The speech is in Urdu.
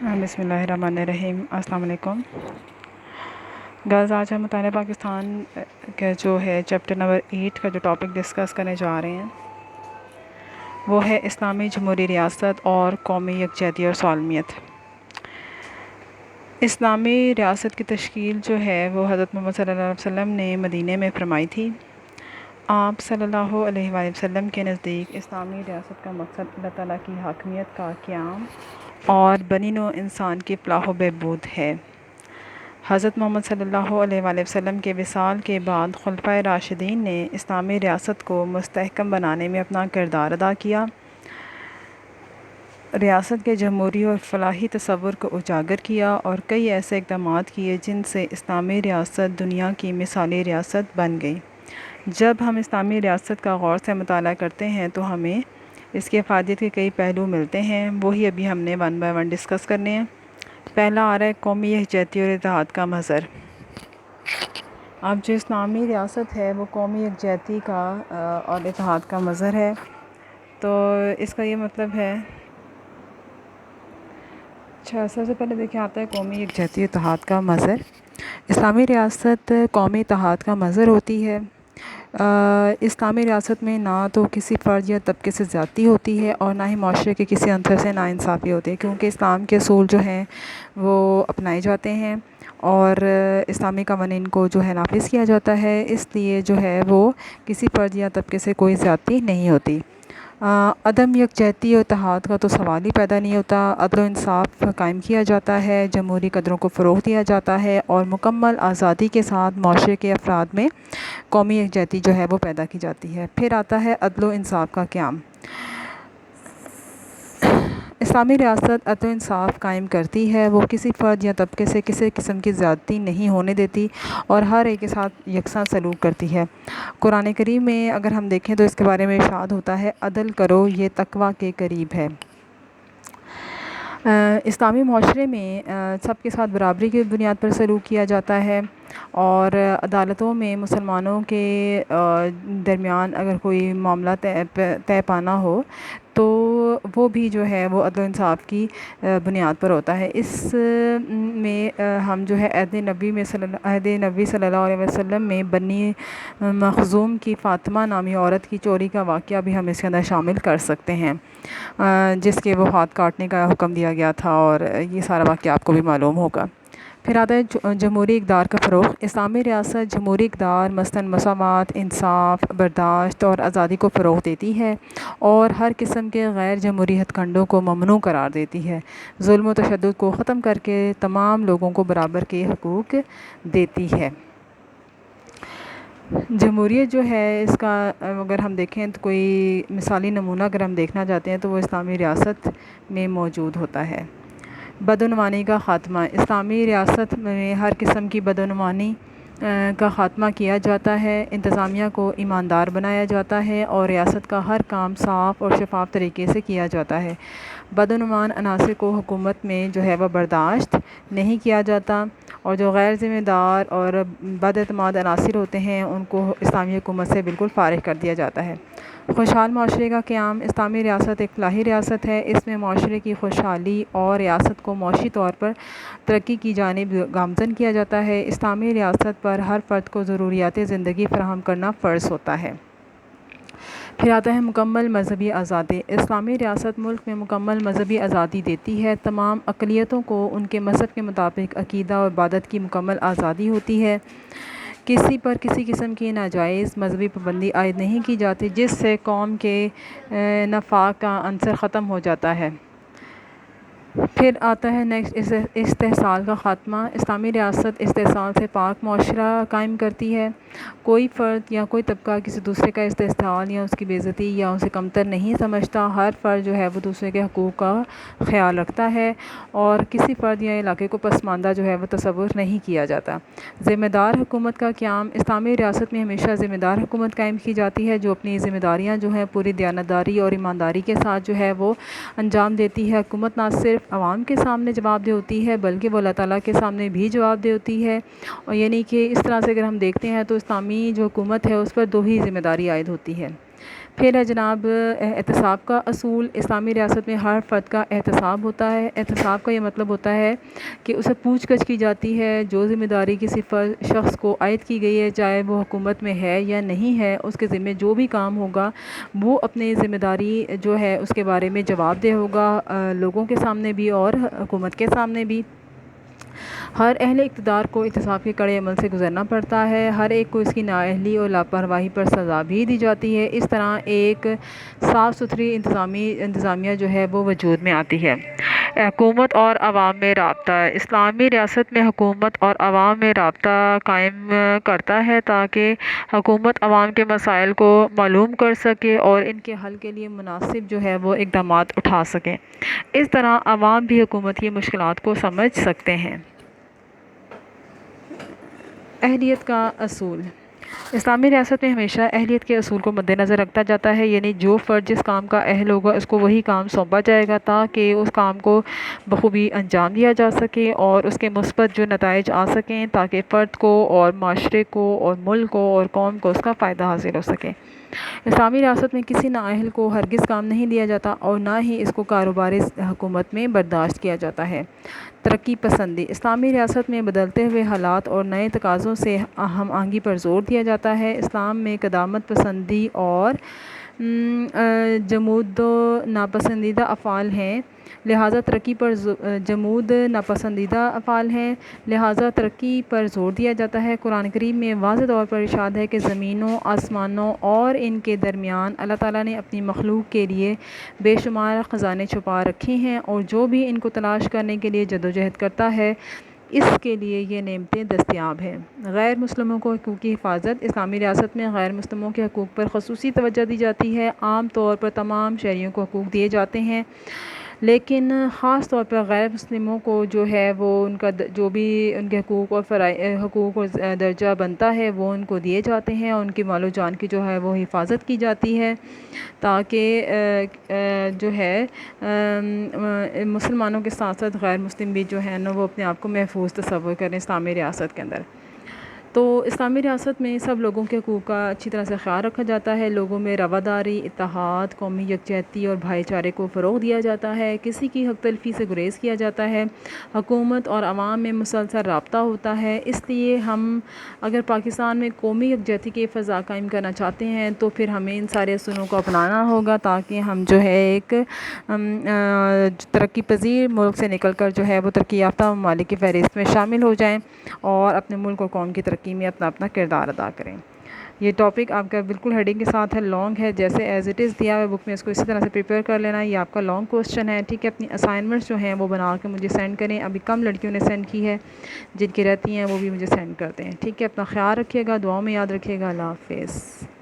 بسم اللہ الرحمن الرحیم۔ السلام علیکم گرلز، آج ہم مطالعہ پاکستان کا جو ہے چیپٹر نمبر 8 کا جو ٹاپک ڈسکس کرنے جا رہے ہیں وہ ہے اسلامی جمہوری ریاست اور قومی یکجہتی اور سالمیت۔ اسلامی ریاست کی تشکیل جو ہے وہ حضرت محمد صلی اللہ علیہ وسلم نے مدینہ میں فرمائی تھی۔ آپ صلی اللہ علیہ وآلہ وسلم کے نزدیک اسلامی ریاست کا مقصد اللہ تعالیٰ کی حاکمیت کا قیام اور بنی نوع انسان کی فلاح و بہبود ہے۔ حضرت محمد صلی اللہ علیہ وآلہ وسلم کے وصال کے بعد خلفائے راشدین نے اسلامی ریاست کو مستحکم بنانے میں اپنا کردار ادا کیا، ریاست کے جمہوری اور فلاحی تصور کو اجاگر کیا اور کئی ایسے اقدامات کیے جن سے اسلامی ریاست دنیا کی مثالی ریاست بن گئی۔ جب ہم اسلامی ریاست کا غور سے مطالعہ کرتے ہیں تو ہمیں اس کے افادیت کے کئی پہلو ملتے ہیں، وہی ابھی ہم نے 1 بائی 1 ڈسکس کرنے ہیں۔ پہلا آ رہا ہے قومی یکجہتی اور اتحاد کا مظہر۔ اب جو اسلامی ریاست ہے وہ قومی یکجہتی کا اور اتحاد کا مظہر ہے، تو اس کا یہ مطلب ہے سب سے پہلے دیکھیں آتا ہے قومی یکجہتی اتحاد کا مظہر۔ اسلامی ریاست قومی اتحاد کا مظہر ہوتی ہے۔ اسلامی ریاست میں نہ تو کسی فرد یا طبقے سے زیادتی ہوتی ہے اور نہ ہی معاشرے کے کسی عنصر سے ناانصافی ہوتی ہے، کیونکہ اسلام کے اصول جو ہیں وہ اپنائے جاتے ہیں اور اسلامی قوانین کو جو ہے نافذ کیا جاتا ہے، اس لیے جو ہے وہ کسی فرد یا طبقے سے کوئی زیادتی نہیں ہوتی۔ عدم یکجہتی اور اتحاد کا تو سوال ہی پیدا نہیں ہوتا۔ عدل و انصاف قائم کیا جاتا ہے، جمہوری قدروں کو فروغ دیا جاتا ہے اور مکمل آزادی کے ساتھ معاشرے کے افراد میں قومی یکجہتی جو ہے وہ پیدا کی جاتی ہے۔ پھر آتا ہے عدل و انصاف کا قیام۔ اسلامی ریاست عدل و انصاف قائم کرتی ہے، وہ کسی فرد یا طبقے سے کسی قسم کی زیادتی نہیں ہونے دیتی اور ہر ایک کے ساتھ یکساں سلوک کرتی ہے۔ قرآن کریم میں اگر ہم دیکھیں تو اس کے بارے میں ارشاد ہوتا ہے، عدل کرو یہ تقویٰ کے قریب ہے۔ اسلامی معاشرے میں سب کے ساتھ برابری کی بنیاد پر سلوک کیا جاتا ہے اور عدالتوں میں مسلمانوں کے درمیان اگر کوئی معاملہ طے پانا ہو تو وہ بھی جو ہے وہ عدل و انصاف کی بنیاد پر ہوتا ہے۔ اس میں ہم جو ہے عہد نبی صلی اللہ علیہ وسلم میں بنی مخزوم کی فاطمہ نامی عورت کی چوری کا واقعہ بھی ہم اس کے اندر شامل کر سکتے ہیں، جس کے وہ ہاتھ کاٹنے کا حکم دیا گیا تھا، اور یہ سارا واقعہ آپ کو بھی معلوم ہوگا۔ پھر آتا ہے جمہوری اقدار کا فروغ۔ اسلامی ریاست جمہوری اقدار مثلاً مساوات، انصاف، برداشت اور آزادی کو فروغ دیتی ہے اور ہر قسم کے غیر جمہوری ہتھ کنڈوں کو ممنوع قرار دیتی ہے، ظلم و تشدد کو ختم کر کے تمام لوگوں کو برابر کے حقوق دیتی ہے۔ جمہوریت جو ہے اس کا اگر ہم دیکھیں تو کوئی مثالی نمونہ اگر ہم دیکھنا چاہتے ہیں تو وہ اسلامی ریاست میں موجود ہوتا ہے۔ بدعنوانی کا خاتمہ۔ اسلامی ریاست میں ہر قسم کی بدعنوانی کا خاتمہ کیا جاتا ہے، انتظامیہ کو ایماندار بنایا جاتا ہے اور ریاست کا ہر کام صاف اور شفاف طریقے سے کیا جاتا ہے۔ بدعنوان عناصر کو حکومت میں جو ہے وہ برداشت نہیں کیا جاتا اور جو غیر ذمہ دار اور بد اعتماد عناصر ہوتے ہیں ان کو اسلامی حکومت سے بالکل فارغ کر دیا جاتا ہے۔ خوشحال معاشرے کا قیام۔ اسلامی ریاست ایک فلاحی ریاست ہے، اس میں معاشرے کی خوشحالی اور ریاست کو معاشی طور پر ترقی کی جانب گامزن کیا جاتا ہے۔ اسلامی ریاست پر ہر فرد کو ضروریات زندگی فراہم کرنا فرض ہوتا ہے۔ پھر آتا ہے مکمل مذہبی آزادی۔ اسلامی ریاست ملک میں مکمل مذہبی آزادی دیتی ہے، تمام اقلیتوں کو ان کے مذہب کے مطابق عقیدہ اور عبادت کی مکمل آزادی ہوتی ہے، کسی پر کسی قسم کی ناجائز مذہبی پابندی عائد نہیں کی جاتی جس سے قوم کے نفاق کا عنصر ختم ہو جاتا ہے۔ پھر آتا ہے نیکسٹ استحصال کا خاتمہ۔ اسلامی ریاست استحصال سے پاک معاشرہ قائم کرتی ہے، کوئی فرد یا کوئی طبقہ کسی دوسرے کا استحصال یا اس کی بے عزتی یا اسے کمتر نہیں سمجھتا، ہر فرد جو ہے وہ دوسرے کے حقوق کا خیال رکھتا ہے اور کسی فرد یا علاقے کو پسماندہ جو ہے وہ تصور نہیں کیا جاتا۔ ذمہ دار حکومت کا قیام۔ اسلامی ریاست میں ہمیشہ ذمہ دار حکومت قائم کی جاتی ہے جو اپنی ذمہ داریاں جو ہیں پوری دیانتداری اور ایمانداری کے ساتھ جو ہے وہ انجام دیتی ہے۔ حکومت نہ صرف عوام کے سامنے جواب دہ ہوتی ہے بلکہ وہ اللہ تعالیٰ کے سامنے بھی جواب دہ ہوتی ہے، اور یعنی کہ اس طرح سے اگر ہم دیکھتے ہیں تو اسلامی جو حکومت ہے اس پر 2 ہی ذمہ داری عائد ہوتی ہے۔ پھر ہے جناب احتساب کا اصول۔ اسلامی ریاست میں ہر فرد کا احتساب ہوتا ہے۔ احتساب کا یہ مطلب ہوتا ہے کہ اسے پوچھ گچھ کی جاتی ہے، جو ذمہ داری کسی شخص کو عائد کی گئی ہے، چاہے وہ حکومت میں ہے یا نہیں ہے، اس کے ذمہ جو بھی کام ہوگا وہ اپنے ذمہ داری جو ہے اس کے بارے میں جواب دہ ہوگا، لوگوں کے سامنے بھی اور حکومت کے سامنے بھی۔ ہر اہل اقتدار کو احتساب کے کڑے عمل سے گزرنا پڑتا ہے۔ ہر ایک کو اس کی نااہلی اور لاپرواہی پر سزا بھی دی جاتی ہے۔ اس طرح ایک صاف ستھری انتظامیہ جو ہے وہ وجود میں آتی ہے۔ حکومت اور عوام میں رابطہ۔ اسلامی ریاست میں حکومت اور عوام میں رابطہ قائم کرتا ہے تاکہ حکومت عوام کے مسائل کو معلوم کر سکے اور ان کے حل کے لیے مناسب جو ہے وہ اقدامات اٹھا سکے۔ اس طرح عوام بھی حکومت کی مشکلات کو سمجھ سکتے ہیں۔ اہلیت کا اصول۔ اسلامی ریاست میں ہمیشہ اہلیت کے اصول کو مد نظر رکھا جاتا ہے، یعنی جو فرد جس کام کا اہل ہوگا اس کو وہی کام سونپا جائے گا تاکہ اس کام کو بخوبی انجام دیا جا سکے اور اس کے مثبت جو نتائج آ سکیں، تاکہ فرد کو اور معاشرے کو اور ملک کو اور قوم کو اس کا فائدہ حاصل ہو سکے۔ اسلامی ریاست میں کسی نااہل کو ہرگز کام نہیں دیا جاتا اور نہ ہی اس کو کاروباری حکومت میں برداشت کیا جاتا ہے۔ ترقی پسندی۔ اسلامی ریاست میں بدلتے ہوئے حالات اور نئے تقاضوں سے ہم آہنگی پر زور دیا جاتا ہے۔ اسلام میں قدامت پسندی اور جمود ناپسندیدہ افعال ہیں، لہٰذا جمود ناپسندیدہ افعال ہیں، لہٰذا ترقی پر زور دیا جاتا ہے۔ قرآن کریم میں واضح طور پر ارشاد ہے کہ زمینوں، آسمانوں اور ان کے درمیان اللہ تعالیٰ نے اپنی مخلوق کے لیے بے شمار خزانے چھپا رکھے ہیں اور جو بھی ان کو تلاش کرنے کے لیے جدوجہد کرتا ہے اس کے لیے یہ نعمتیں دستیاب ہیں۔ غیر مسلموں کو حقوق کی حفاظت۔ اسلامی ریاست میں غیر مسلموں کے حقوق پر خصوصی توجہ دی جاتی ہے۔ عام طور پر تمام شہریوں کو حقوق دیے جاتے ہیں، لیکن خاص طور پر غیر مسلموں کو جو ہے وہ ان کا جو بھی ان کے حقوق اور درجہ بنتا ہے وہ ان کو دیے جاتے ہیں اور ان کی مال و جان کی جو ہے وہ حفاظت کی جاتی ہے تاکہ جو ہے مسلمانوں کے ساتھ ساتھ غیر مسلم بھی جو ہے نا وہ اپنے آپ کو محفوظ تصور کریں اسلامی ریاست کے اندر۔ تو اسلامی ریاست میں سب لوگوں کے حقوق کا اچھی طرح سے خیال رکھا جاتا ہے، لوگوں میں رواداری، اتحاد، قومی یکجہتی اور بھائی چارے کو فروغ دیا جاتا ہے، کسی کی حق تلفی سے گریز کیا جاتا ہے، حکومت اور عوام میں مسلسل رابطہ ہوتا ہے۔ اس لیے ہم اگر پاکستان میں قومی یکجہتی کی فضا قائم کرنا چاہتے ہیں تو پھر ہمیں ان سارے اصولوں کو اپنانا ہوگا تاکہ ہم جو ہے ایک ترقی پذیر ملک سے نکل کر جو ہے وہ ترقی یافتہ ممالک کی فہرست میں شامل ہو جائیں اور اپنے ملک اور قوم کی ترقی میں اپنا کردار ادا کریں۔ یہ ٹاپک آپ کا بالکل ہیڈنگ کے ساتھ ہے، لانگ ہے، جیسے ایز اٹ از دیا ہوا بک میں اس کو اسی طرح سے پریپیئر کر لینا۔ یہ آپ کا لانگ کوسچن ہے، ٹھیک ہے۔ اپنی اسائنمنٹس جو ہیں وہ بنا کے مجھے سینڈ کریں، ابھی کم لڑکیوں نے سینڈ کی ہے، جن کی رہتی ہیں وہ بھی مجھے سینڈ کرتے ہیں، ٹھیک ہے۔ اپنا خیال رکھیے گا، دعاؤں میں یاد رکھیے گا۔ اللہ حافظ۔